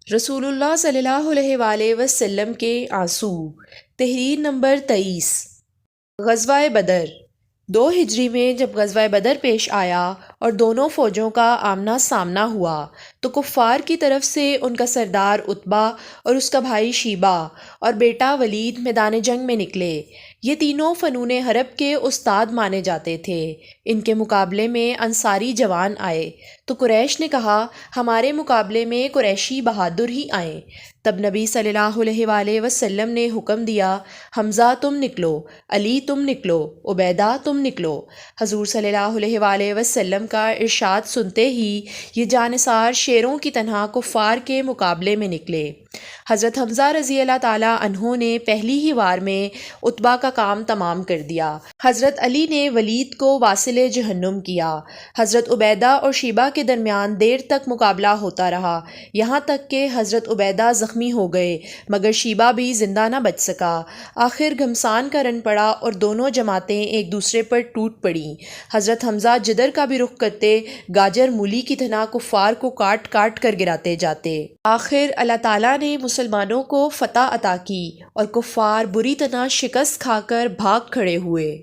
رسول اللہ صلی اللہ علیہ وآلہ وسلم کے آنسو۔ تحریر نمبر 23۔ غزوہ بدر۔ 2 ہجری میں جب غزوہ بدر پیش آیا اور دونوں فوجوں کا آمنا سامنا ہوا تو کفار کی طرف سے ان کا سردار عتبہ اور اس کا بھائی شیبہ اور بیٹا ولید میدان جنگ میں نکلے۔ یہ تینوں فنون حرب کے استاد مانے جاتے تھے۔ ان کے مقابلے میں انصاری جوان آئے تو قریش نے کہا ہمارے مقابلے میں قریشی بہادر ہی آئیں۔ تب نبی صلی اللہ علیہ وآلہ وسلم نے حکم دیا حمزہ تم نکلو، علی تم نکلو، عبیدہ تم نکلو۔ حضور صلی اللہ علیہ وآلہ وسلم کا ارشاد سنتے ہی یہ جانثار شیروں کی طرح کفار کے مقابلے میں نکلے۔ حضرت حمزہ رضی اللہ تعالیٰ عنہ نے پہلی ہی وار میں عتبہ کا کام تمام کر دیا۔ حضرت علی نے ولید کو واصل جہنم کیا۔ حضرت عبیدہ اور شیبہ کے درمیان دیر تک مقابلہ ہوتا رہا، یہاں تک کہ حضرت عبیدہ زخمی ہو گئے مگر شیبہ بھی زندہ نہ بچ سکا۔ آخر گھمسان کا رن پڑا اور دونوں جماعتیں ایک دوسرے پر ٹوٹ پڑیں۔ حضرت حمزہ جدر کا بھی رخ کرتے گاجر مولی کی طرح کفار کو کاٹ کاٹ کر گراتے جاتے۔ آخر اللہ تعالیٰ نے مسلمانوں کو فتح عطا کی اور کفار بری طرح شکست کھا کر بھاگ کھڑے ہوئے۔